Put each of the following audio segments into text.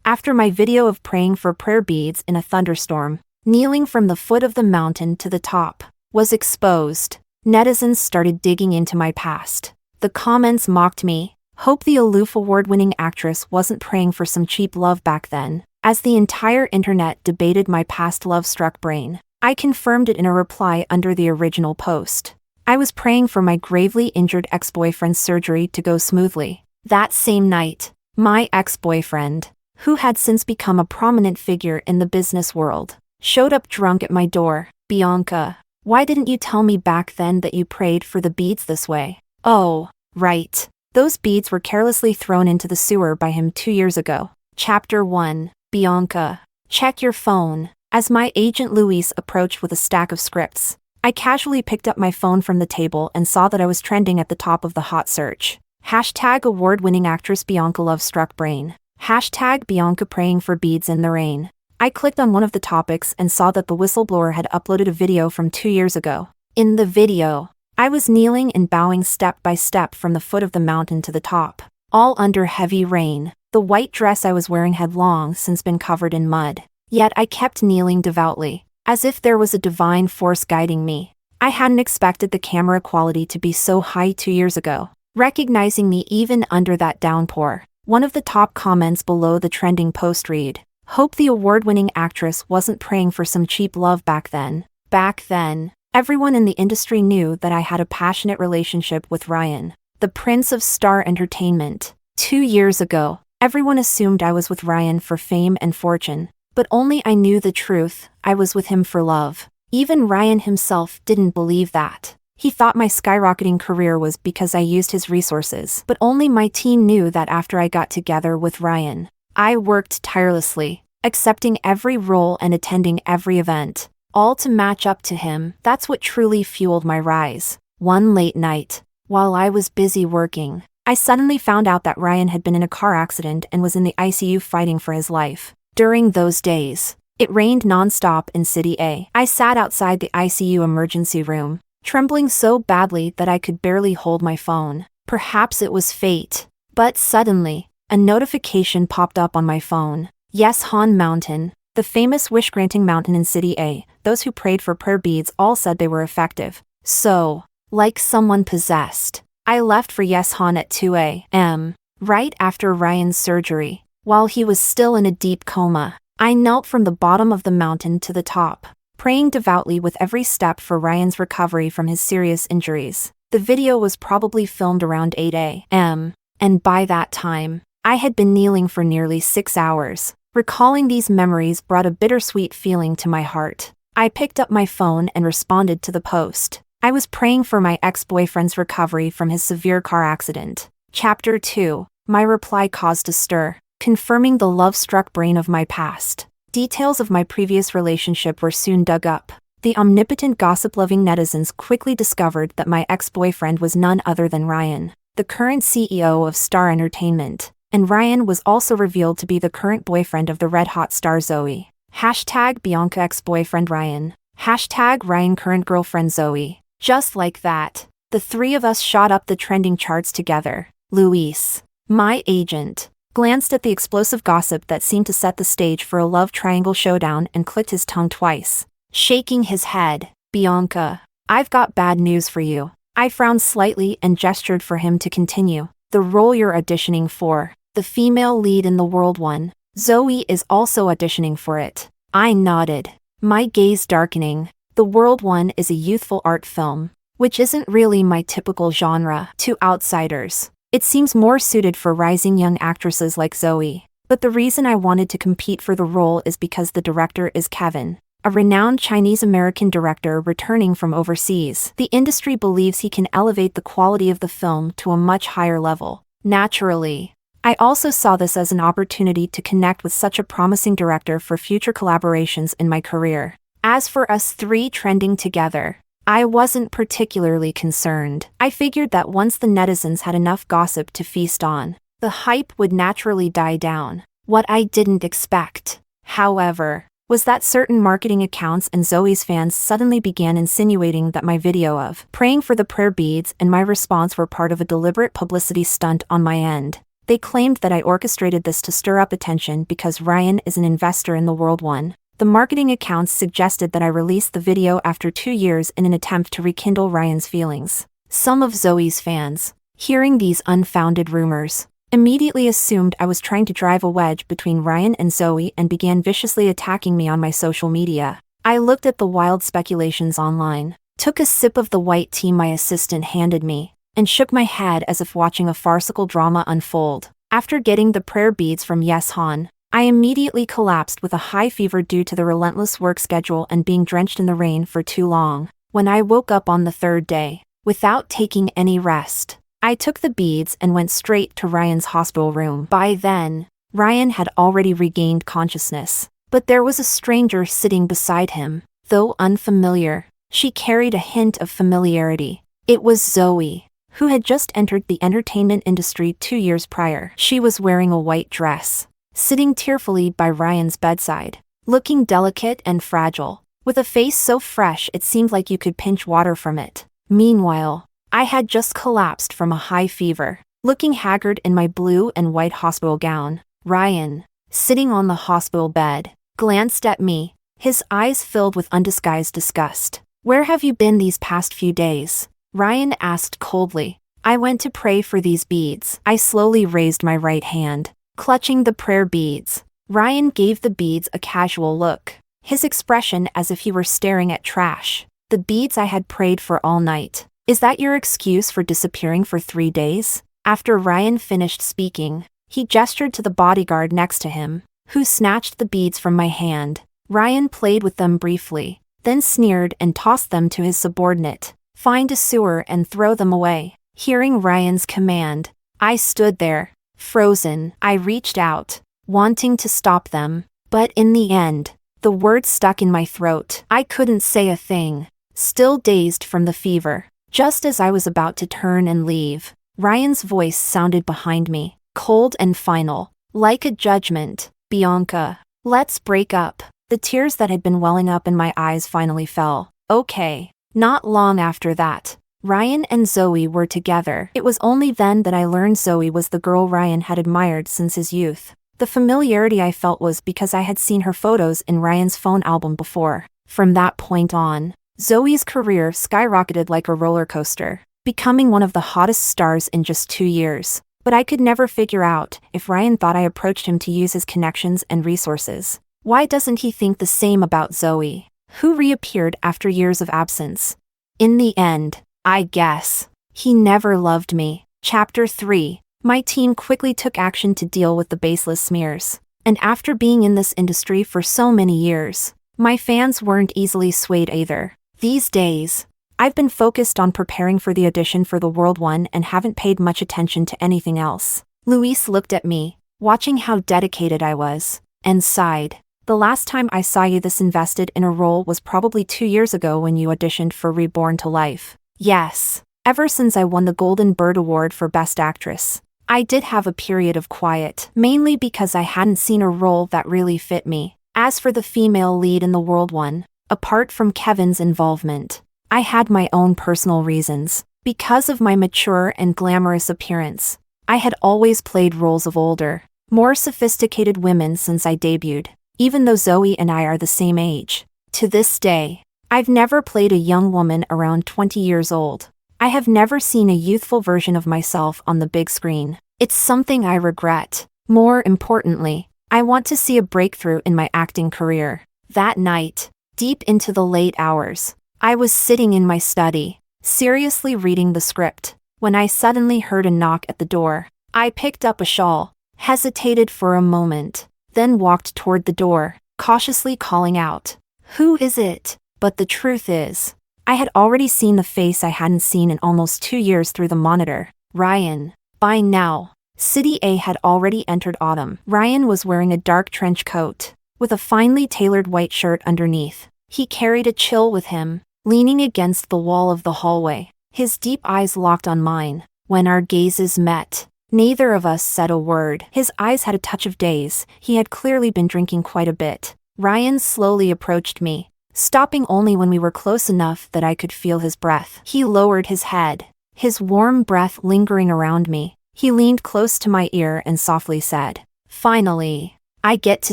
After my video of praying for prayer beads in a thunderstorm, kneeling from the foot of the mountain to the top, was exposed, netizens started digging into my past. The comments mocked me. Hope the Aloof award-winning actress wasn't praying for some cheap love back then. As the entire internet debated my past love-struck brain, I confirmed it in a reply under the original post. I was praying for my gravely injured ex-boyfriend's surgery to go smoothly. That same night, my ex-boyfriend, who had since become a prominent figure in the business world, showed up drunk at my door. Bianca, why didn't you tell me back then that you prayed for the beads this way? Oh, right. Those beads were carelessly thrown into the sewer by him 2 years ago. Chapter 1. Bianca, check your phone. As my agent Luis approached with a stack of scripts, I casually picked up my phone from the table and saw that I was trending at the top of the hot search. Hashtag award-winning actress Bianca love struck brain. Hashtag Bianca praying for beads in the rain. I clicked on one of the topics and saw that the whistleblower had uploaded a video from 2 years ago. In the video, I was kneeling and bowing step by step from the foot of the mountain to the top, all under heavy rain. The white dress I was wearing had long since been covered in mud. Yet I kept kneeling devoutly, as if there was a divine force guiding me. I hadn't expected the camera quality to be so high 2 years ago, recognizing me even under that downpour. One of the top comments below the trending post read, "Hope the award-winning actress wasn't praying for some cheap love back then." Back then, everyone in the industry knew that I had a passionate relationship with Ryan, the prince of star entertainment. 2 years ago, everyone assumed I was with Ryan for fame and fortune. But only I knew the truth, I was with him for love. Even Ryan himself didn't believe that. He thought my skyrocketing career was because I used his resources. But only my team knew that after I got together with Ryan, I worked tirelessly, accepting every role and attending every event, all to match up to him. That's what truly fueled my rise. One late night, while I was busy working, I suddenly found out that Ryan had been in a car accident and was in the ICU fighting for his life. During those days, it rained nonstop in City A. I sat outside the ICU emergency room, trembling so badly that I could barely hold my phone. Perhaps it was fate. But suddenly, a notification popped up on my phone. Yes, Han Mountain, the famous wish-granting mountain in City A, those who prayed for prayer beads all said they were effective. So, like someone possessed, I left for Yes Han at 2 a.m., right after Ryan's surgery. While he was still in a deep coma, I knelt from the bottom of the mountain to the top, praying devoutly with every step for Ryan's recovery from his serious injuries. The video was probably filmed around 8 a.m., and by that time, I had been kneeling for nearly 6 hours. Recalling these memories brought a bittersweet feeling to my heart. I picked up my phone and responded to the post. I was praying for my ex-boyfriend's recovery from his severe car accident. Chapter 2. My reply caused a stir, confirming the love-struck brain of my past. Details of my previous relationship were soon dug up. The omnipotent gossip-loving netizens quickly discovered that my ex-boyfriend was none other than Ryan, the current CEO of Star Entertainment, and Ryan was also revealed to be the current boyfriend of the red-hot star Zoe. Hashtag Bianca ex-boyfriend Ryan. Hashtag Ryan current girlfriend Zoe. Just like that, the three of us shot up the trending charts together. Luis, my agent, glanced at the explosive gossip that seemed to set the stage for a love triangle showdown and clicked his tongue twice, shaking his head. Bianca, I've got bad news for you. I frowned slightly and gestured for him to continue. The role you're auditioning for, the female lead in the World One, Zoe is also auditioning for it. I nodded, my gaze darkening. The World One is a youthful art film, which isn't really my typical genre. To outsiders, it seems more suited for rising young actresses like Zoe. But the reason I wanted to compete for the role is because the director is Kevin, a renowned Chinese-American director returning from overseas. The industry believes he can elevate the quality of the film to a much higher level. Naturally, I also saw this as an opportunity to connect with such a promising director for future collaborations in my career. As for us three trending together, I wasn't particularly concerned. I figured that once the netizens had enough gossip to feast on, the hype would naturally die down. What I didn't expect, however, was that certain marketing accounts and Zoe's fans suddenly began insinuating that my video of praying for the prayer beads and my response were part of a deliberate publicity stunt on my end. They claimed that I orchestrated this to stir up attention because Ryan is an investor in the World One. The marketing accounts suggested that I released the video after 2 years in an attempt to rekindle Ryan's feelings. Some of Zoe's fans, hearing these unfounded rumors, immediately assumed I was trying to drive a wedge between Ryan and Zoe and began viciously attacking me on my social media. I looked at the wild speculations online, took a sip of the white tea my assistant handed me, and shook my head as if watching a farcical drama unfold. After getting the prayer beads from Yes Han, I immediately collapsed with a high fever due to the relentless work schedule and being drenched in the rain for too long. When I woke up on the third day, without taking any rest, I took the beads and went straight to Ryan's hospital room. By then, Ryan had already regained consciousness, but there was a stranger sitting beside him. Though unfamiliar, she carried a hint of familiarity. It was Zoe, who had just entered the entertainment industry 2 years prior. She was wearing a white dress, sitting tearfully by Ryan's bedside, looking delicate and fragile, with a face so fresh it seemed like you could pinch water from it. Meanwhile, I had just collapsed from a high fever, looking haggard in my blue and white hospital gown. Ryan, sitting on the hospital bed, glanced at me, his eyes filled with undisguised disgust. "Where have you been these past few days?" Ryan asked coldly. "I went to pray for these beads." I slowly raised my right hand, clutching the prayer beads. Ryan gave the beads a casual look, his expression as if he were staring at trash. "The beads I had prayed for all night. Is that your excuse for disappearing for 3 days?" After Ryan finished speaking, he gestured to the bodyguard next to him, who snatched the beads from my hand. Ryan played with them briefly, then sneered and tossed them to his subordinate. "Find a sewer and throw them away." Hearing Ryan's command, I stood there, frozen. I reached out, wanting to stop them, but in the end, the words stuck in my throat. I couldn't say a thing, still dazed from the fever. Just as I was about to turn and leave, Ryan's voice sounded behind me, cold and final, like a judgment. "Bianca, let's break up." The tears that had been welling up in my eyes finally fell. Okay. Not long after that, Ryan and Zoe were together. It was only then that I learned Zoe was the girl Ryan had admired since his youth. The familiarity I felt was because I had seen her photos in Ryan's phone album before. From that point on, Zoe's career skyrocketed like a roller coaster, becoming one of the hottest stars in just 2 years. But I could never figure out if Ryan thought I approached him to use his connections and resources. Why doesn't he think the same about Zoe, who reappeared after years of absence? In the end, I guess, he never loved me. Chapter 3. My team quickly took action to deal with the baseless smears. And after being in this industry for so many years, my fans weren't easily swayed either. These days, I've been focused on preparing for the audition for the World One and haven't paid much attention to anything else. Luis looked at me, watching how dedicated I was, and sighed. "The last time I saw you this invested in a role was probably 2 years ago when you auditioned for Reborn to Life." Yes, ever since I won the Golden Bird Award for Best Actress, I did have a period of quiet, mainly because I hadn't seen a role that really fit me. As for the female lead in the World One, apart from Kevin's involvement, I had my own personal reasons. Because of my mature and glamorous appearance, I had always played roles of older, more sophisticated women since I debuted, even though Zoe and I are the same age. To this day, I've never played a young woman around 20 years old. I have never seen a youthful version of myself on the big screen. It's something I regret. More importantly, I want to see a breakthrough in my acting career. That night, deep into the late hours, I was sitting in my study, seriously reading the script, when I suddenly heard a knock at the door. I picked up a shawl, hesitated for a moment, then walked toward the door, cautiously calling out, "Who is it?" But the truth is, I had already seen the face I hadn't seen in almost 2 years through the monitor. Ryan. By now, City A had already entered autumn. Ryan was wearing a dark trench coat, with a finely tailored white shirt underneath. He carried a chill with him, leaning against the wall of the hallway, his deep eyes locked on mine. When our gazes met, neither of us said a word. His eyes had a touch of daze. He had clearly been drinking quite a bit. Ryan slowly approached me, stopping only when we were close enough that I could feel his breath. He lowered his head, his warm breath lingering around me. He leaned close to my ear and softly said, "Finally, I get to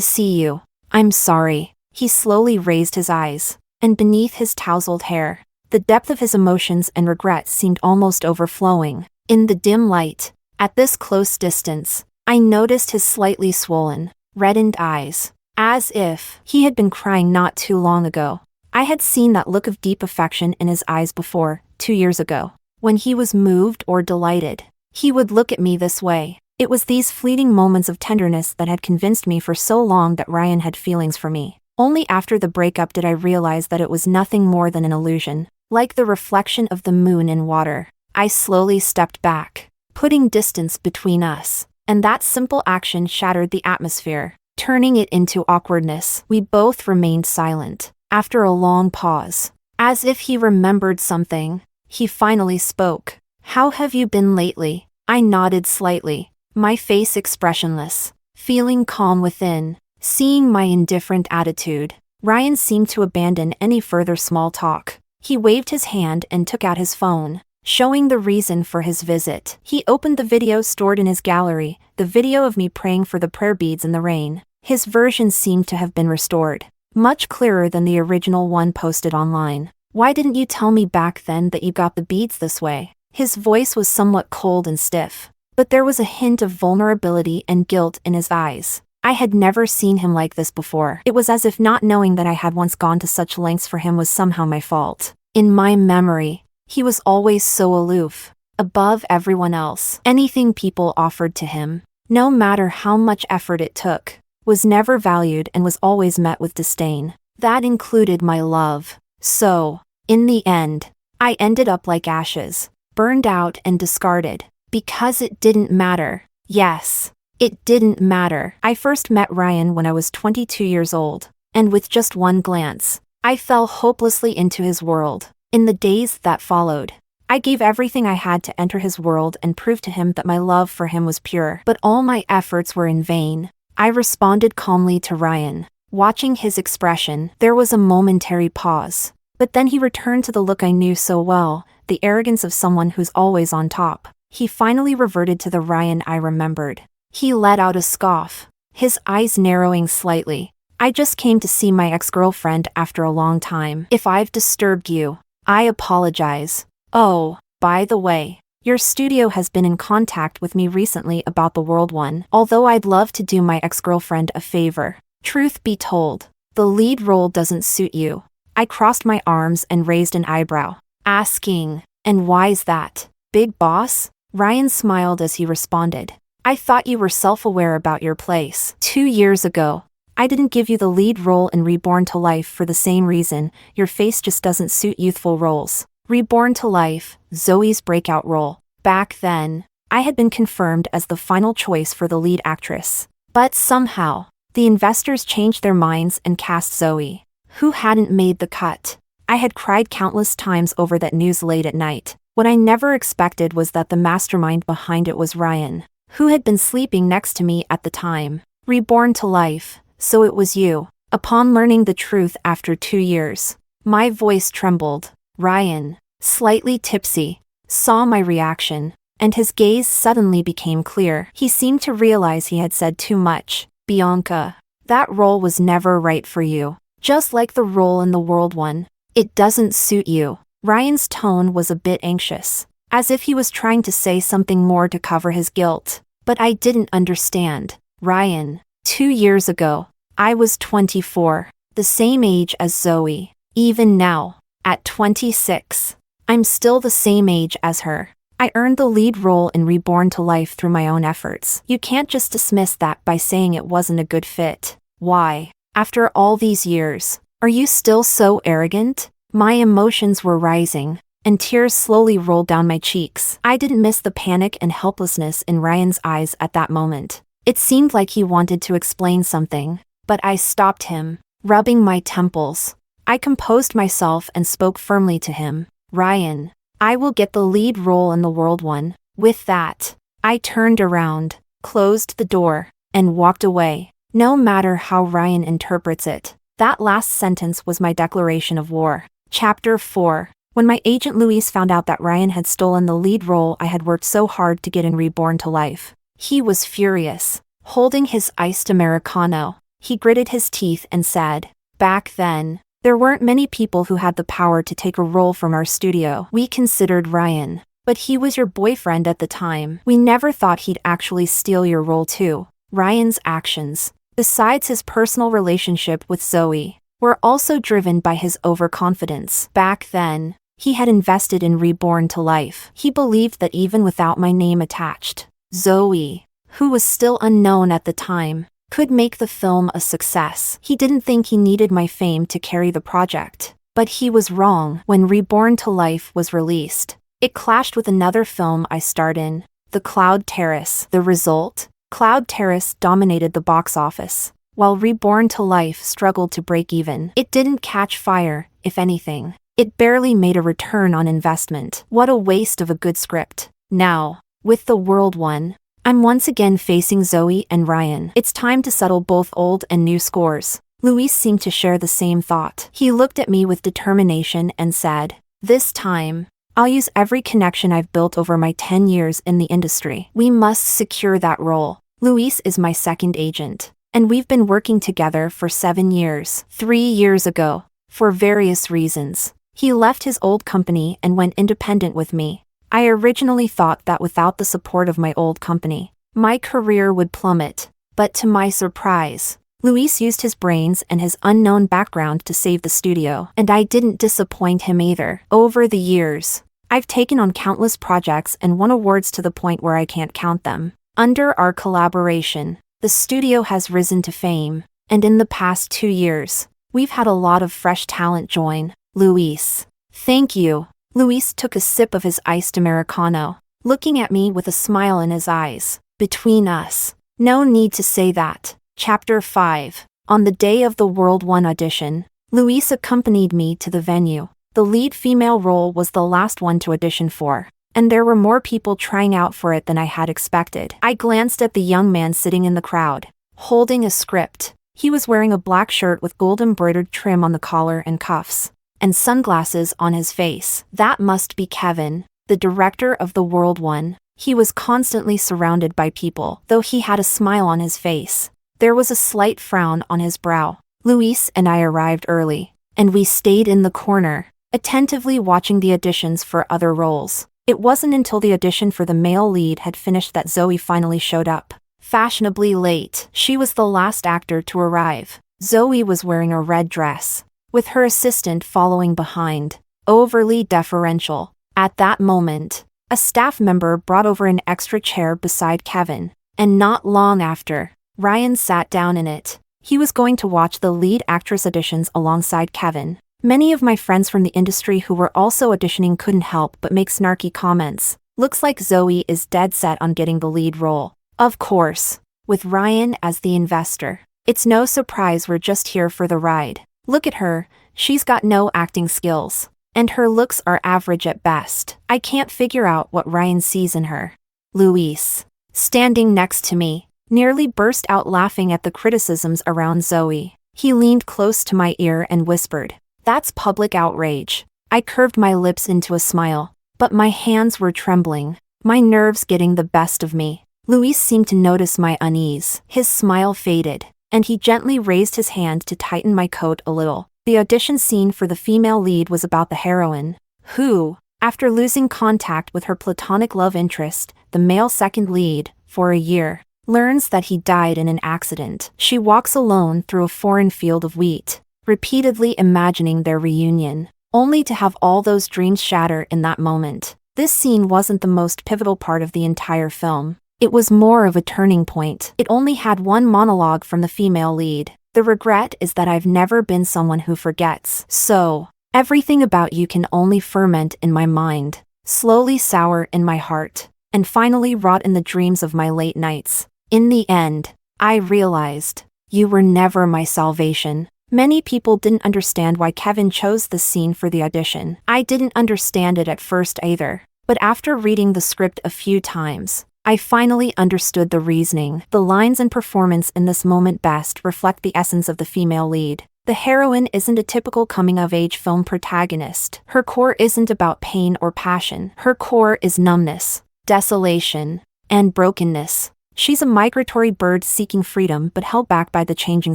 see you. I'm sorry." He slowly raised his eyes, and beneath his tousled hair, the depth of his emotions and regret seemed almost overflowing. In the dim light, at this close distance, I noticed his slightly swollen, reddened eyes, as if he had been crying not too long ago. I had seen that look of deep affection in his eyes before, 2 years ago. When he was moved or delighted, he would look at me this way. It was these fleeting moments of tenderness that had convinced me for so long that Ryan had feelings for me. Only after the breakup did I realize that it was nothing more than an illusion, like the reflection of the moon in water. I slowly stepped back, putting distance between us, and that simple action shattered the atmosphere, turning it into awkwardness. We both remained silent. After a long pause, as if he remembered something, he finally spoke. "How have you been lately?" I nodded slightly, my face expressionless, feeling calm within. Seeing my indifferent attitude, Ryan seemed to abandon any further small talk. He waved his hand and took out his phone, showing the reason for his visit. He opened the video stored in his gallery, the video of me praying for the prayer beads in the rain. His version seemed to have been restored, much clearer than the original one posted online. "Why didn't you tell me back then that you got the beads this way?" His voice was somewhat cold and stiff, but there was a hint of vulnerability and guilt in his eyes. I had never seen him like this before. It was as if not knowing that I had once gone to such lengths for him was somehow my fault. In my memory, he was always so aloof, above everyone else. Anything people offered to him, no matter how much effort it took, was never valued and was always met with disdain. That included my love. So, in the end, I ended up like ashes, burned out and discarded, because it didn't matter. Yes. It didn't matter. I first met Ryan when I was 22 years old, and with just one glance, I fell hopelessly into his world. In the days that followed, I gave everything I had to enter his world and prove to him that my love for him was pure. But all my efforts were in vain. I responded calmly to Ryan. Watching his expression, there was a momentary pause. But then he returned to the look I knew so well, the arrogance of someone who's always on top. He finally reverted to the Ryan I remembered. He let out a scoff, his eyes narrowing slightly. "I just came to see my ex-girlfriend after a long time. If I've disturbed you, I apologize. Oh, by the way, your studio has been in contact with me recently about the World One. Although I'd love to do my ex-girlfriend a favor. Truth be told, the lead role doesn't suit you." I crossed my arms and raised an eyebrow, asking, "And why's that, big boss?" Ryan smiled as he responded, "I thought you were self-aware about your place. 2 years ago, I didn't give you the lead role in Reborn to Life for the same reason. Your face just doesn't suit youthful roles." Reborn to Life, Zoe's breakout role. Back then, I had been confirmed as the final choice for the lead actress. But somehow, the investors changed their minds and cast Zoe, who hadn't made the cut. I had cried countless times over that news late at night. What I never expected was that the mastermind behind it was Ryan, who had been sleeping next to me at the time. Reborn to Life, so it was you. Upon learning the truth after 2 years, my voice trembled. Ryan, slightly tipsy, saw my reaction, and his gaze suddenly became clear. He seemed to realize he had said too much. "Bianca, that role was never right for you. Just like the role in the World One, it doesn't suit you." Ryan's tone was a bit anxious, as if he was trying to say something more to cover his guilt. But I didn't understand. "Ryan, 2 years ago, I was 24, the same age as Zoe. Even now, at 26, I'm still the same age as her. I earned the lead role in Reborn to Life through my own efforts. You can't just dismiss that by saying it wasn't a good fit. Why, after all these years, are you still so arrogant?" My emotions were rising, and tears slowly rolled down my cheeks. I didn't miss the panic and helplessness in Ryan's eyes at that moment. It seemed like he wanted to explain something, but I stopped him, rubbing my temples. I composed myself and spoke firmly to him. "Ryan, I will get the lead role in the World One." With that, I turned around, closed the door, and walked away. No matter how Ryan interprets it, that last sentence was my declaration of war. Chapter 4. When my agent Luis found out that Ryan had stolen the lead role I had worked so hard to get in Reborn to Life, he was furious. Holding his iced Americano, he gritted his teeth and said, "Back then, there weren't many people who had the power to take a role from our studio. We considered Ryan, but he was your boyfriend at the time. We never thought he'd actually steal your role too." Ryan's actions, besides his personal relationship with Zoe, were also driven by his overconfidence. Back then, he had invested in Reborn to Life. He believed that even without my name attached, Zoe, who was still unknown at the time, could make the film a success. He didn't think he needed my fame to carry the project. But he was wrong. When Reborn to Life was released, it clashed with another film I starred in, The Cloud Terrace. The result? Cloud Terrace dominated the box office, while Reborn to Life struggled to break even. It didn't catch fire, if anything. It barely made a return on investment. What a waste of a good script. Now, with The World One, I'm once again facing Zoe and Ryan. It's time to settle both old and new scores. Luis seemed to share the same thought. He looked at me with determination and said, "This time, I'll use every connection I've built over my 10 years in the industry. We must secure that role." Luis is my second agent, and we've been working together for 7 years. 3 years ago, for various reasons, he left his old company and went independent with me. I originally thought that without the support of my old company, my career would plummet, but to my surprise, Luis used his brains and his unknown background to save the studio, and I didn't disappoint him either. Over the years, I've taken on countless projects and won awards to the point where I can't count them. Under our collaboration, the studio has risen to fame, and in the past 2 years, we've had a lot of fresh talent join. Luis. Thank you. Luis took a sip of his iced Americano, looking at me with a smile in his eyes. Between us, no need to say that. Chapter 5. On the day of the World One audition, Luis accompanied me to the venue. The lead female role was the last one to audition for, and there were more people trying out for it than I had expected. I glanced at the young man sitting in the crowd, holding a script. He was wearing a black shirt with gold embroidered trim on the collar and cuffs, and sunglasses on his face. That must be Kevin, the director of The World One. He was constantly surrounded by people, though he had a smile on his face. There was a slight frown on his brow. Luis and I arrived early, and we stayed in the corner, attentively watching the auditions for other roles. It wasn't until the audition for the male lead had finished that Zoe finally showed up. Fashionably late, she was the last actor to arrive. Zoe was wearing a red dress, with her assistant following behind, overly deferential. At that moment, a staff member brought over an extra chair beside Kevin, and not long after, Ryan sat down in it. He was going to watch the lead actress auditions alongside Kevin. Many of my friends from the industry who were also auditioning couldn't help but make snarky comments. Looks like Zoe is dead set on getting the lead role. Of course, with Ryan as the investor, it's no surprise we're just here for the ride. Look at her, she's got no acting skills, and her looks are average at best. I can't figure out what Ryan sees in her. Luis, standing next to me, nearly burst out laughing at the criticisms around Zoe. He leaned close to my ear and whispered, "That's public outrage." I curved my lips into a smile, but my hands were trembling, my nerves getting the best of me. Luis seemed to notice my unease. His smile faded, and he gently raised his hand to tighten my coat a little. The audition scene for the female lead was about the heroine, who, after losing contact with her platonic love interest, the male second lead, for a year, learns that he died in an accident. She walks alone through a foreign field of wheat, repeatedly imagining their reunion, only to have all those dreams shatter in that moment. This scene wasn't the most pivotal part of the entire film. It was more of a turning point. It only had one monologue from the female lead. "The regret is that I've never been someone who forgets. So, everything about you can only ferment in my mind, slowly sour in my heart, and finally rot in the dreams of my late nights. In the end, I realized, you were never my salvation." Many people didn't understand why Kevin chose this scene for the audition. I didn't understand it at first either, but after reading the script a few times, I finally understood the reasoning. The lines and performance in this moment best reflect the essence of the female lead. The heroine isn't a typical coming-of-age film protagonist. Her core isn't about pain or passion. Her core is numbness, desolation, and brokenness. She's a migratory bird seeking freedom but held back by the changing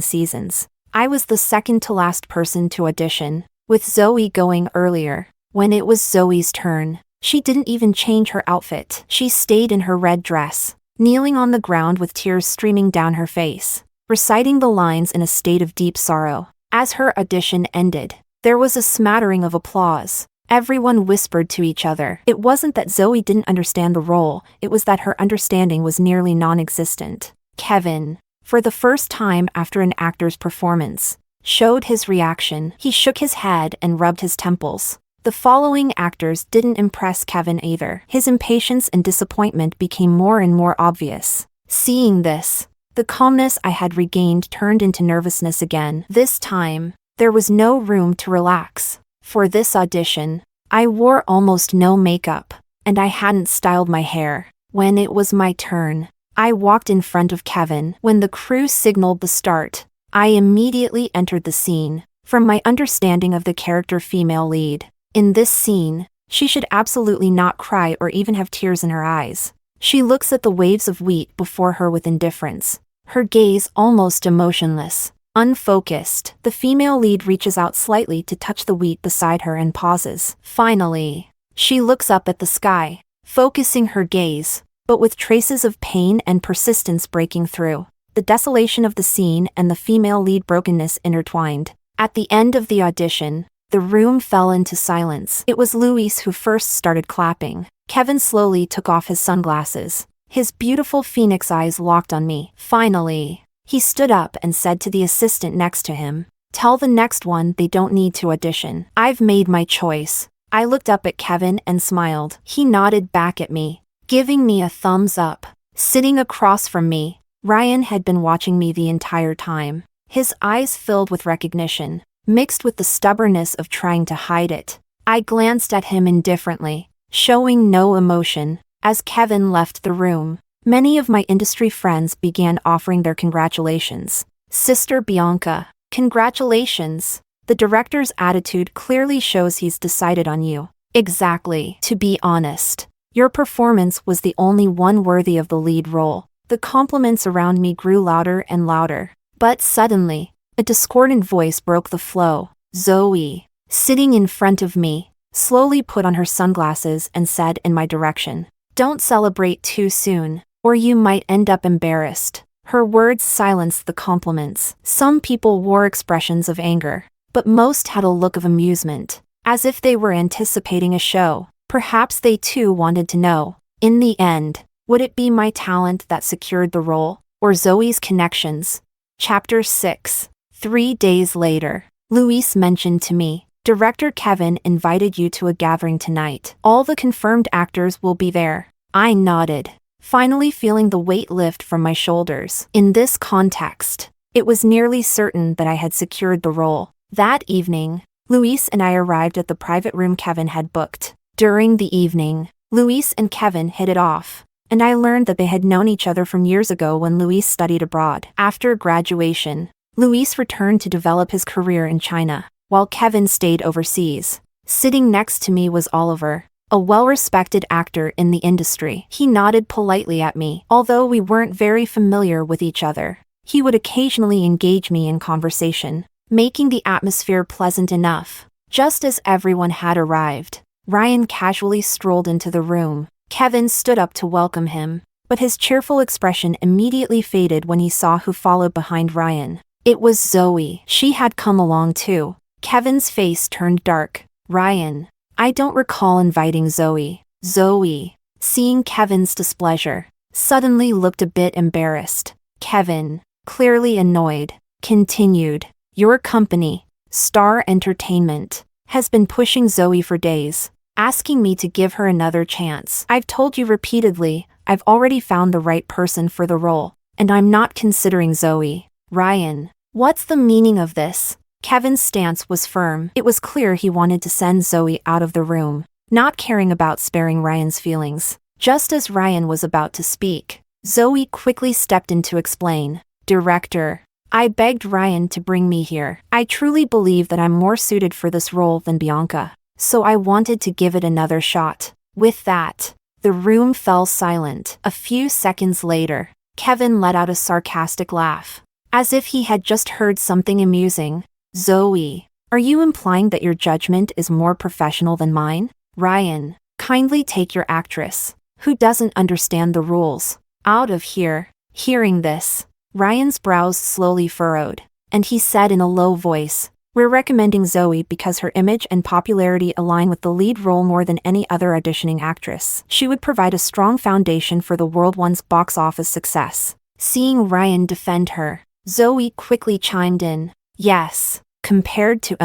seasons. I was the second to last person to audition, with Zoe going earlier. When it was Zoe's turn, she didn't even change her outfit. She stayed in her red dress, kneeling on the ground with tears streaming down her face, reciting the lines in a state of deep sorrow. As her audition ended, there was a smattering of applause. Everyone whispered to each other. It wasn't that Zoe didn't understand the role, it was that her understanding was nearly non-existent. Kevin, for the first time after an actor's performance, showed his reaction. He shook his head and rubbed his temples. The following actors didn't impress Kevin either. His impatience and disappointment became more and more obvious. Seeing this, the calmness I had regained turned into nervousness again. This time, there was no room to relax. For this audition, I wore almost no makeup, and I hadn't styled my hair. When it was my turn, I walked in front of Kevin. When the crew signaled the start, I immediately entered the scene. From my understanding of the character female lead, in this scene, she should absolutely not cry or even have tears in her eyes. She looks at the waves of wheat before her with indifference, her gaze almost emotionless, unfocused. The female lead reaches out slightly to touch the wheat beside her and pauses. Finally, she looks up at the sky, focusing her gaze, but with traces of pain and persistence breaking through. The desolation of the scene and the female lead brokenness intertwined. At the end of the audition, the room fell into silence. It was Luis who first started clapping. Kevin slowly took off his sunglasses. His beautiful phoenix eyes locked on me. Finally, he stood up and said to the assistant next to him, "Tell the next one they don't need to audition. I've made my choice." I looked up at Kevin and smiled. He nodded back at me, giving me a thumbs up. Sitting across from me, Ryan had been watching me the entire time. His eyes filled with recognition, mixed with the stubbornness of trying to hide it. I glanced at him indifferently, showing no emotion. As Kevin left the room, many of my industry friends began offering their congratulations. "Sister Bianca, congratulations. The director's attitude clearly shows he's decided on you." Exactly. To be honest, your performance was the only one worthy of the lead role. The compliments around me grew louder and louder. But suddenly, a discordant voice broke the flow. Zoe, sitting in front of me, slowly put on her sunglasses and said in my direction, "Don't celebrate too soon, or you might end up embarrassed." Her words silenced the compliments. Some people wore expressions of anger, but most had a look of amusement, as if they were anticipating a show. Perhaps they too wanted to know, in the end, would it be my talent that secured the role, or Zoe's connections? Chapter 6. 3 days later, Luis mentioned to me, "Director Kevin invited you to a gathering tonight. All the confirmed actors will be there." I nodded, finally feeling the weight lift from my shoulders. In this context, it was nearly certain that I had secured the role. That evening, Luis and I arrived at the private room Kevin had booked. During the evening, Luis and Kevin hit it off, and I learned that they had known each other from years ago when Luis studied abroad. After graduation, Luis returned to develop his career in China, while Kevin stayed overseas. Sitting next to me was Oliver, a well-respected actor in the industry. He nodded politely at me. Although we weren't very familiar with each other, he would occasionally engage me in conversation, making the atmosphere pleasant enough. Just as everyone had arrived, Ryan casually strolled into the room. Kevin stood up to welcome him, but his cheerful expression immediately faded when he saw who followed behind Ryan. It was Zoe. She had come along too. Kevin's face turned dark. "Ryan, I don't recall inviting Zoe." Zoe, seeing Kevin's displeasure, suddenly looked a bit embarrassed. Kevin, clearly annoyed, continued, "Your company, Star Entertainment, has been pushing Zoe for days, asking me to give her another chance. I've told you repeatedly, I've already found the right person for the role, and I'm not considering Zoe." "Ryan, what's the meaning of this?" Kevin's stance was firm. It was clear he wanted to send Zoe out of the room, not caring about sparing Ryan's feelings. Just as Ryan was about to speak, Zoe quickly stepped in to explain. "Director, I begged Ryan to bring me here. I truly believe that I'm more suited for this role than Bianca, so I wanted to give it another shot. With that, the room fell silent. A few seconds later, Kevin let out a sarcastic laugh, as if he had just heard something amusing. Zoe, are you implying that your judgment is more professional than mine? Ryan, kindly take your actress, who doesn't understand the rules, out of here. Hearing this, Ryan's brows slowly furrowed, and he said in a low voice, "We're recommending Zoe because her image and popularity align with the lead role more than any other auditioning actress. She would provide a strong foundation for the World One's box office success." Seeing Ryan defend her, Zoe quickly chimed in, "Yes, compared to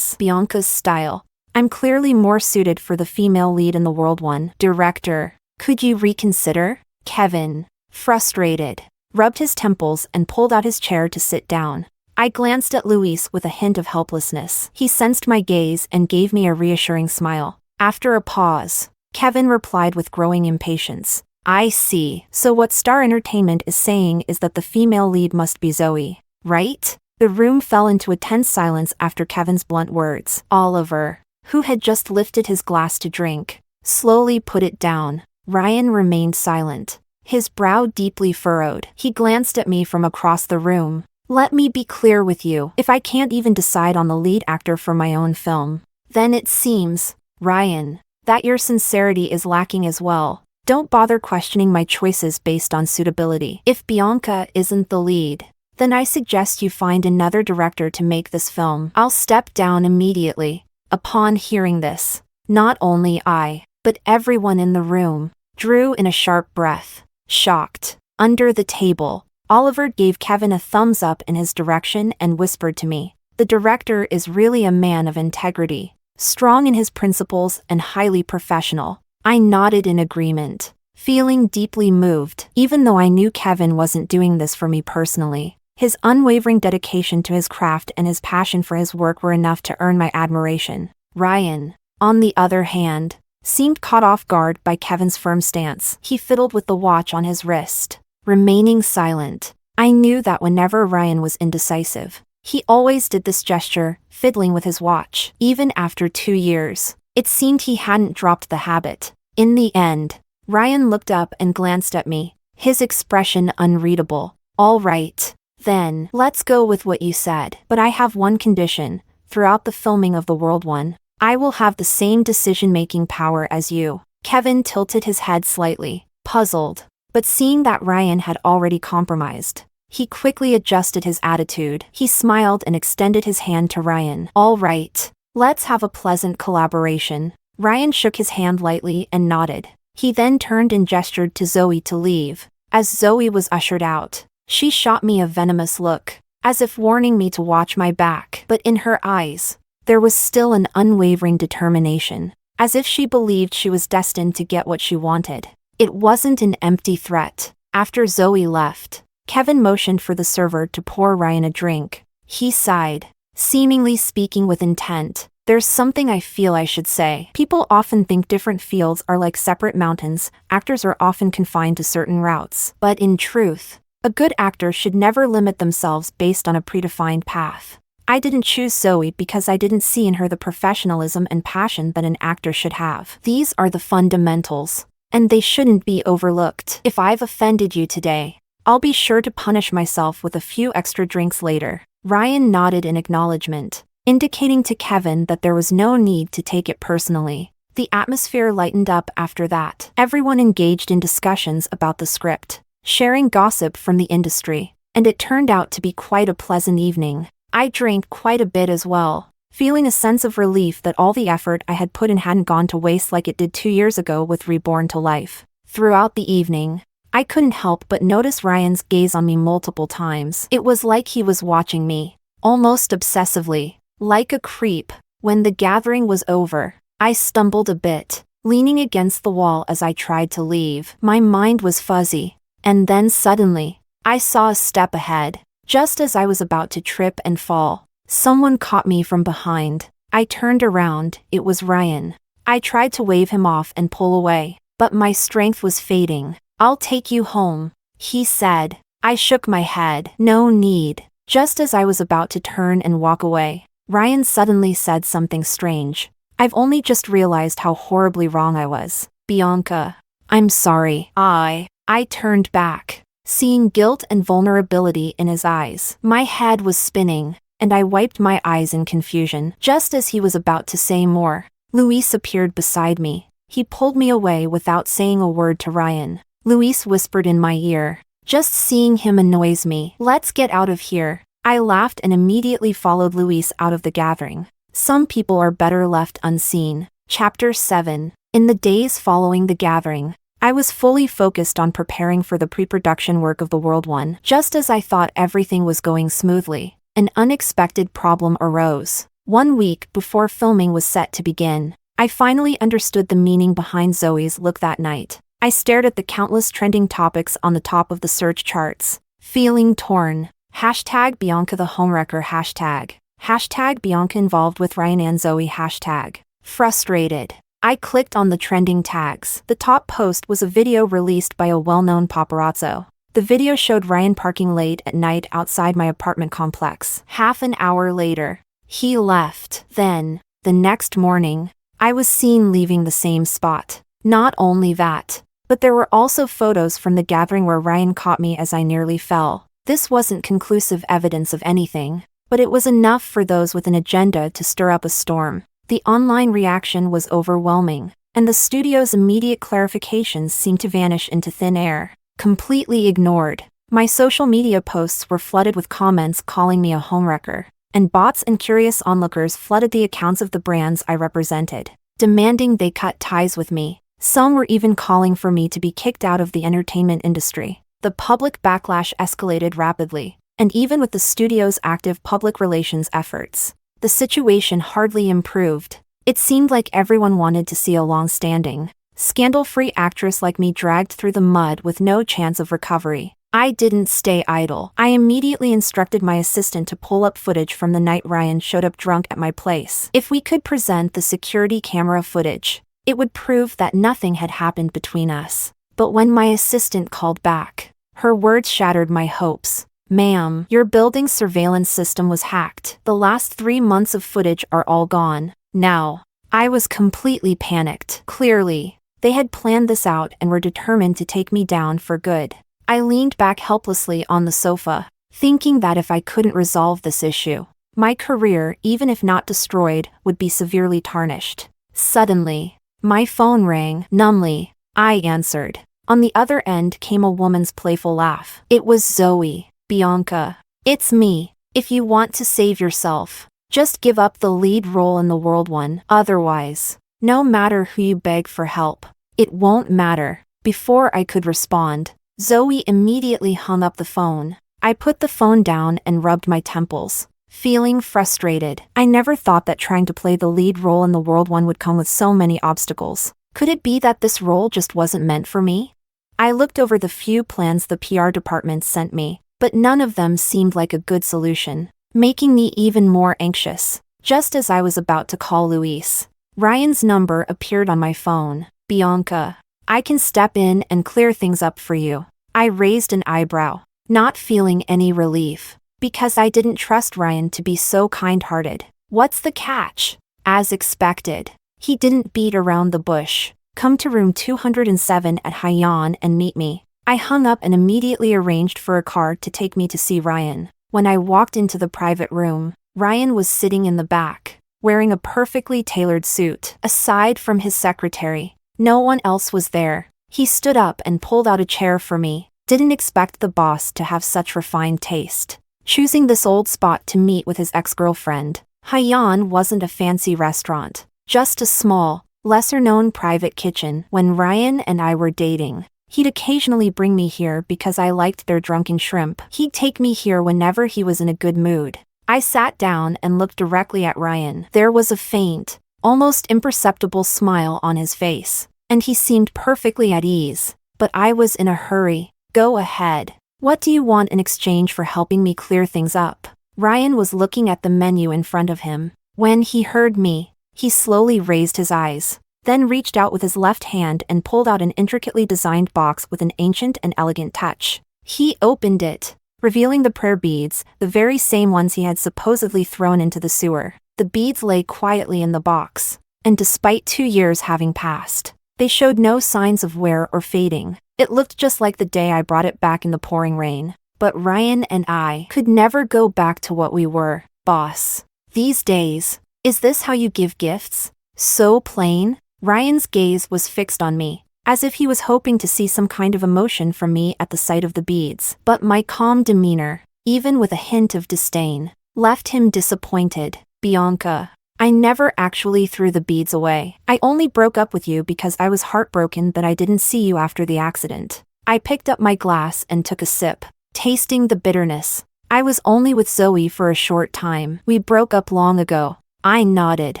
Bianca's style, I'm clearly more suited for the female lead in the World One. Director, could you reconsider?" Kevin, frustrated, rubbed his temples and pulled out his chair to sit down. I glanced at Luis with a hint of helplessness. He sensed my gaze and gave me a reassuring smile. After a pause, Kevin replied with growing impatience, "I see. So what Star Entertainment is saying is that the female lead must be Zoe, right?" The room fell into a tense silence after Kevin's blunt words. Oliver, who had just lifted his glass to drink, slowly put it down. Ryan remained silent, his brow deeply furrowed. He glanced at me from across the room. "Let me be clear with you. If I can't even decide on the lead actor for my own film, then it seems, Ryan, that your sincerity is lacking as well. Don't bother questioning my choices based on suitability. If Bianca isn't the lead, then I suggest you find another director to make this film. I'll step down immediately." Upon hearing this, not only I, but everyone in the room drew in a sharp breath. Shocked. Under the table, Oliver gave Kevin a thumbs up in his direction and whispered to me, "The director is really a man of integrity, strong in his principles and highly professional." I nodded in agreement, feeling deeply moved. Even though I knew Kevin wasn't doing this for me personally, his unwavering dedication to his craft and his passion for his work were enough to earn my admiration. Ryan, on the other hand, seemed caught off guard by Kevin's firm stance. He fiddled with the watch on his wrist, remaining silent. I knew that whenever Ryan was indecisive, he always did this gesture, fiddling with his watch. Even after 2 years, it seemed he hadn't dropped the habit. In the end, Ryan looked up and glanced at me, his expression unreadable. "All right, then, let's go with what you said. But I have one condition. Throughout the filming of the World One, I will have the same decision-making power as you." Kevin tilted his head slightly, puzzled, but seeing that Ryan had already compromised, he quickly adjusted his attitude. He smiled and extended his hand to Ryan. "All right, let's have a pleasant collaboration." Ryan shook his hand lightly and nodded. He then turned and gestured to Zoe to leave. As Zoe was ushered out, she shot me a venomous look, as if warning me to watch my back. But in her eyes, there was still an unwavering determination, as if she believed she was destined to get what she wanted. It wasn't an empty threat. After Zoe left, Kevin motioned for the server to pour Ryan a drink. He sighed, seemingly speaking with intent. "There's something I feel I should say. People often think different fields are like separate mountains. Actors are often confined to certain routes. But in truth, a good actor should never limit themselves based on a predefined path. I didn't choose Zoe because I didn't see in her the professionalism and passion that an actor should have. These are the fundamentals, and they shouldn't be overlooked. If I've offended you today, I'll be sure to punish myself with a few extra drinks later." Ryan nodded in acknowledgement, indicating to Kevin that there was no need to take it personally. The atmosphere lightened up after that. Everyone engaged in discussions about the script, sharing gossip from the industry, and it turned out to be quite a pleasant evening. I drank quite a bit as well, feeling a sense of relief that all the effort I had put in hadn't gone to waste like it did 2 years ago with Reborn to Life. Throughout the evening, I couldn't help but notice Ryan's gaze on me multiple times. It was like he was watching me, almost obsessively, like a creep. When the gathering was over, I stumbled a bit, leaning against the wall as I tried to leave. My mind was fuzzy, and then suddenly, I saw a step ahead. Just as I was about to trip and fall, someone caught me from behind. I turned around. It was Ryan. I tried to wave him off and pull away, but my strength was fading. "I'll take you home," he said. I shook my head. "No need. Just as I was about to turn and walk away, Ryan suddenly said something strange. I've only just realized how horribly wrong I was. Bianca, I'm sorry. I turned back, seeing guilt and vulnerability in his eyes. My head was spinning, and I wiped my eyes in confusion. Just as he was about to say more, Luis appeared beside me. He pulled me away without saying a word to Ryan. Luis whispered in my ear, "Just seeing him annoys me. Let's get out of here." I laughed and immediately followed Luis out of the gathering. Some people are better left unseen. Chapter 7. In the days following the gathering, I was fully focused on preparing for the pre-production work of the World One. Just as I thought everything was going smoothly, an unexpected problem arose. 1 week before filming was set to begin, I finally understood the meaning behind Zoe's look that night. I stared at the countless trending topics on the top of the search charts, feeling torn. Hashtag Bianca the homewrecker hashtag. Hashtag Bianca involved with Ryan and Zoe hashtag. Frustrated, I clicked on the trending tags. The top post was a video released by a well-known paparazzo. The video showed Ryan parking late at night outside my apartment complex. Half an hour later, he left. Then, the next morning, I was seen leaving the same spot. Not only that, but there were also photos from the gathering where Ryan caught me as I nearly fell. This wasn't conclusive evidence of anything, but it was enough for those with an agenda to stir up a storm. The online reaction was overwhelming, and the studio's immediate clarifications seemed to vanish into thin air, completely ignored. My social media posts were flooded with comments calling me a homewrecker, and bots and curious onlookers flooded the accounts of the brands I represented, demanding they cut ties with me. Some were even calling for me to be kicked out of the entertainment industry. The public backlash escalated rapidly, and even with the studio's active public relations efforts, the situation hardly improved. It seemed like everyone wanted to see a long-standing, scandal-free actress like me dragged through the mud with no chance of recovery. I didn't stay idle. I immediately instructed my assistant to pull up footage from the night Ryan showed up drunk at my place. If we could present the security camera footage, it would prove that nothing had happened between us. But when my assistant called back, her words shattered my hopes. "Ma'am, your building's surveillance system was hacked. The last 3 months of footage are all gone." Now, I was completely panicked. Clearly, they had planned this out and were determined to take me down for good. I leaned back helplessly on the sofa, thinking that if I couldn't resolve this issue, my career, even if not destroyed, would be severely tarnished. Suddenly, my phone rang. Numbly, I answered. On the other end came a woman's playful laugh. It was Zoe. "Bianca, it's me. If you want to save yourself, just give up the lead role in the World One. Otherwise, no matter who you beg for help, it won't matter." Before I could respond, Zoe immediately hung up the phone. I put the phone down and rubbed my temples, feeling frustrated. I never thought that trying to play the lead role in the World One would come with so many obstacles. Could it be that this role just wasn't meant for me? I looked over the few plans the PR department sent me, but none of them seemed like a good solution, making me even more anxious. Just as I was about to call Luis, Ryan's number appeared on my phone. "Bianca, I can step in and clear things up for you." I raised an eyebrow, not feeling any relief, because I didn't trust Ryan to be so kind-hearted. "What's the catch?" As expected, he didn't beat around the bush. "Come to room 207 at Haiyan and meet me." I hung up and immediately arranged for a car to take me to see Ryan. When I walked into the private room, Ryan was sitting in the back, wearing a perfectly tailored suit. Aside from his secretary, no one else was there. He stood up and pulled out a chair for me. Didn't expect the boss to have such refined taste, choosing this old spot to meet with his ex-girlfriend. Haiyan wasn't a fancy restaurant, just a small, lesser-known private kitchen. When Ryan and I were dating, he'd occasionally bring me here because I liked their drunken shrimp. He'd take me here whenever he was in a good mood. I sat down and looked directly at Ryan. There was a faint, almost imperceptible smile on his face, and he seemed perfectly at ease. But I was in a hurry. "Go ahead. What do you want in exchange for helping me clear things up?" Ryan was looking at the menu in front of him. When he heard me, he slowly raised his eyes, then reached out with his left hand and pulled out an intricately designed box with an ancient and elegant touch. He opened it, revealing the prayer beads, the very same ones he had supposedly thrown into the sewer. The beads lay quietly in the box, and despite 2 years having passed, they showed no signs of wear or fading. It looked just like the day I brought it back in the pouring rain. But Ryan and I could never go back to what we were, boss. These days, is this how you give gifts? So plain? Ryan's gaze was fixed on me, as if he was hoping to see some kind of emotion from me at the sight of the beads. But my calm demeanor, even with a hint of disdain, left him disappointed. Bianca, I never actually threw the beads away. I only broke up with you because I was heartbroken that I didn't see you after the accident. I picked up my glass and took a sip, tasting the bitterness. I was only with Zoe for a short time. We broke up long ago. I nodded,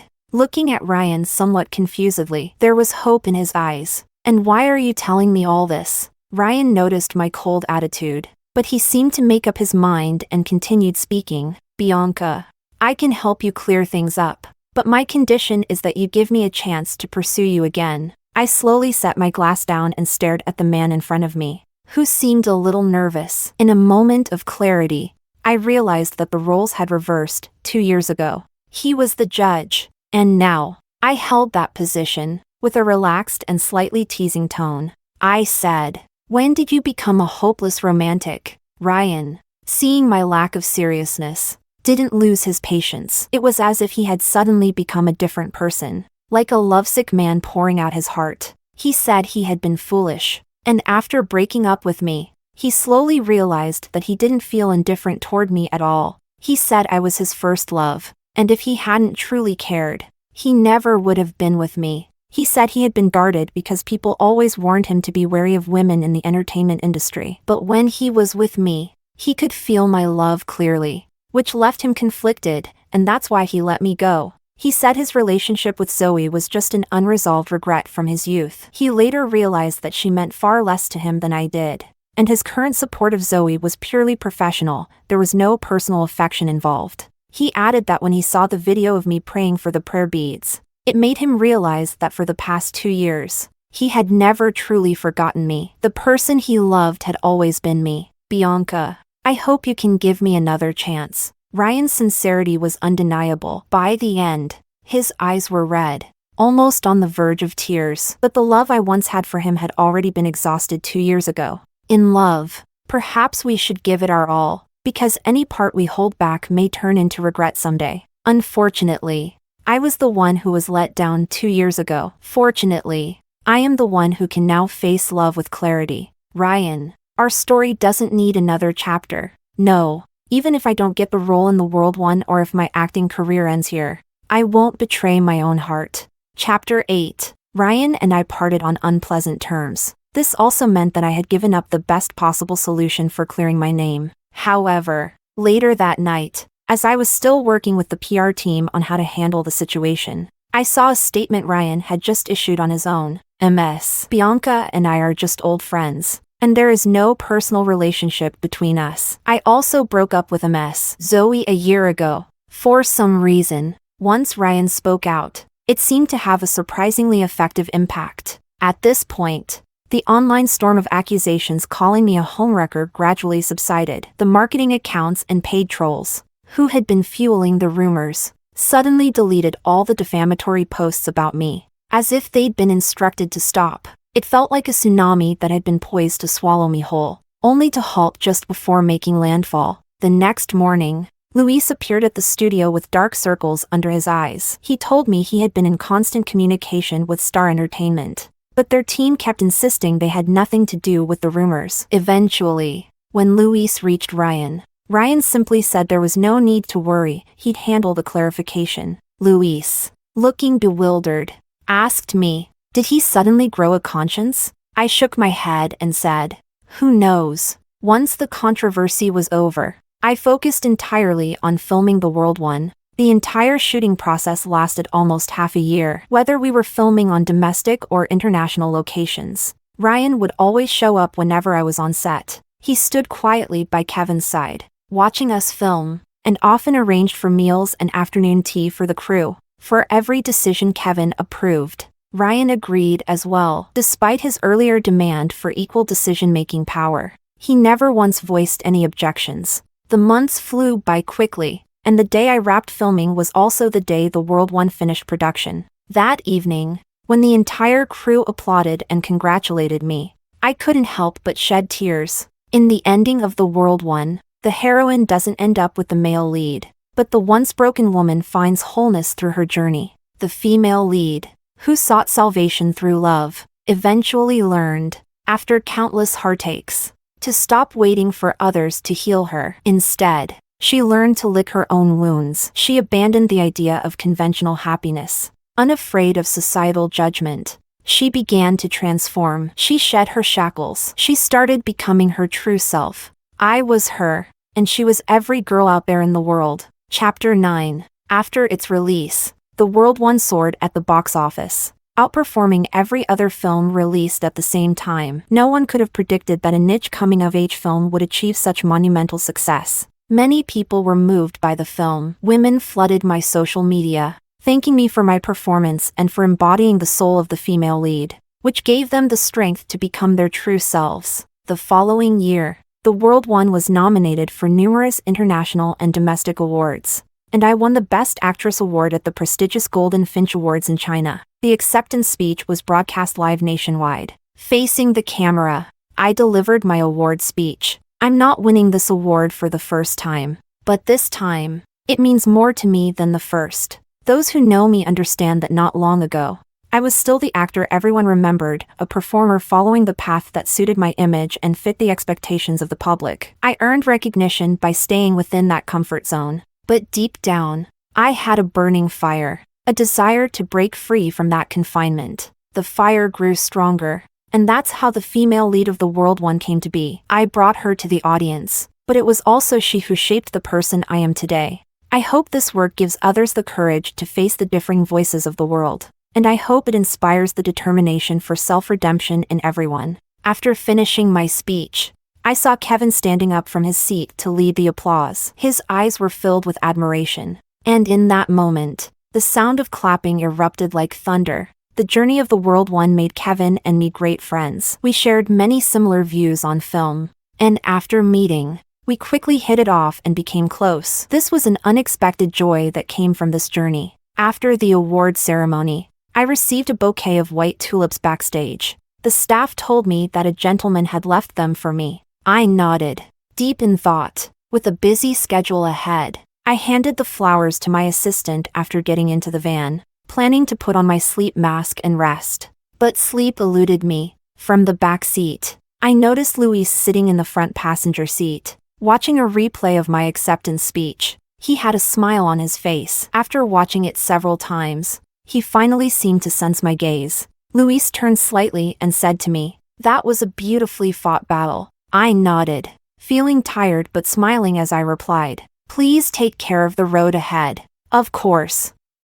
looking at Ryan somewhat confusedly. There was hope in his eyes. And why are you telling me all this? Ryan noticed my cold attitude, but he seemed to make up his mind and continued speaking. Bianca, I can help you clear things up, but my condition is that you give me a chance to pursue you again. I slowly set my glass down and stared at the man in front of me, who seemed a little nervous. In a moment of clarity, I realized that the roles had reversed 2 years ago. He was the judge, and now, I held that position. With a relaxed and slightly teasing tone, I said, when did you become a hopeless romantic? Ryan, seeing my lack of seriousness, didn't lose his patience. It was as if he had suddenly become a different person, like a lovesick man pouring out his heart. He said he had been foolish, and after breaking up with me, he slowly realized that he didn't feel indifferent toward me at all. He said I was his first love, and if he hadn't truly cared, he never would have been with me. He said he had been guarded because people always warned him to be wary of women in the entertainment industry. But when he was with me, he could feel my love clearly, which left him conflicted, and that's why he let me go. He said his relationship with Zoe was just an unresolved regret from his youth. He later realized that she meant far less to him than I did, and his current support of Zoe was purely professional. There was no personal affection involved. He added that when he saw the video of me praying for the prayer beads, it made him realize that for the past 2 years, he had never truly forgotten me. The person he loved had always been me. Bianca, I hope you can give me another chance. Ryan's sincerity was undeniable. By the end, his eyes were red, almost on the verge of tears. But the love I once had for him had already been exhausted 2 years ago. In love, perhaps we should give it our all, because any part we hold back may turn into regret someday. Unfortunately, I was the one who was let down 2 years ago. Fortunately, I am the one who can now face love with clarity. Ryan, our story doesn't need another chapter. No, even if I don't get the role in the World One or if my acting career ends here, I won't betray my own heart. Chapter 8. Ryan and I parted on unpleasant terms. This also meant that I had given up the best possible solution for clearing my name. However, later that night, as I was still working with the PR team on how to handle the situation, I saw a statement Ryan had just issued on his own. MS. Bianca and I are just old friends, and there is no personal relationship between us. I also broke up with MS. Zoe a year ago. For some reason, once Ryan spoke out, it seemed to have a surprisingly effective impact. At this point, the online storm of accusations calling me a homewrecker gradually subsided. The marketing accounts and paid trolls, who had been fueling the rumors, suddenly deleted all the defamatory posts about me, as if they'd been instructed to stop. It felt like a tsunami that had been poised to swallow me whole, only to halt just before making landfall. The next morning, Luis appeared at the studio with dark circles under his eyes. He told me he had been in constant communication with Star Entertainment, but their team kept insisting they had nothing to do with the rumors. Eventually, when Luis reached Ryan simply said there was no need to worry, he'd handle the clarification. Luis, looking bewildered, asked me, did he suddenly grow a conscience? I shook my head and said, who knows? Once the controversy was over, I focused entirely on filming the World One. The entire shooting process lasted almost half a year. Whether we were filming on domestic or international locations, Ryan would always show up whenever I was on set. He stood quietly by Kevin's side, watching us film, and often arranged for meals and afternoon tea for the crew. For every decision Kevin approved, Ryan agreed as well. Despite his earlier demand for equal decision-making power, He never once voiced any objections. The months flew by quickly, and the day I wrapped filming was also the day the World One finished production. That evening, when the entire crew applauded and congratulated me, I couldn't help but shed tears. In the ending of the World One, the heroine doesn't end up with the male lead, but the once broken woman finds wholeness through her journey. The female lead, who sought salvation through love, eventually learned, after countless heartaches, to stop waiting for others to heal her. Instead, she learned to lick her own wounds. She abandoned the idea of conventional happiness. Unafraid of societal judgment, she began to transform. She shed her shackles. She started becoming her true self. I was her, and she was every girl out there in the world. Chapter 9. After its release, The World One soared at the box office, outperforming every other film released at the same time. No one could have predicted that a niche coming-of-age film would achieve such monumental success. Many people were moved by the film. Women flooded my social media, thanking me for my performance and for embodying the soul of the female lead, which gave them the strength to become their true selves. The following year, The World One was nominated for numerous international and domestic awards, and I won the Best Actress award at the prestigious Golden Finch Awards in China. The acceptance speech was broadcast live nationwide. Facing the camera, I delivered my award speech. I'm not winning this award for the first time, but this time, it means more to me than the first. Those who know me understand that not long ago, I was still the actor everyone remembered, a performer following the path that suited my image and fit the expectations of the public. I earned recognition by staying within that comfort zone. But deep down, I had a burning fire, a desire to break free from that confinement. The fire grew stronger, and that's how the female lead of The World One came to be. I brought her to the audience, but it was also she who shaped the person I am today. I hope this work gives others the courage to face the differing voices of the world, and I hope it inspires the determination for self-redemption in everyone. After finishing my speech, I saw Kevin standing up from his seat to lead the applause. His eyes were filled with admiration, and in that moment, the sound of clapping erupted like thunder. The journey of The World One made Kevin and me great friends. We shared many similar views on film, and after meeting, we quickly hit it off and became close. This was an unexpected joy that came from this journey. After the award ceremony, I received a bouquet of white tulips backstage. The staff told me that a gentleman had left them for me. I nodded, deep in thought. With a busy schedule ahead, I handed the flowers to my assistant after getting into the van, planning to put on my sleep mask and rest. But sleep eluded me. From the back seat, I noticed Luis sitting in the front passenger seat, watching a replay of my acceptance speech. He had a smile on his face. After watching it several times, he finally seemed to sense my gaze. Luis turned slightly and said to me, "That was a beautifully fought battle." I nodded, feeling tired but smiling as I replied, "Please take care of the road ahead." Of course,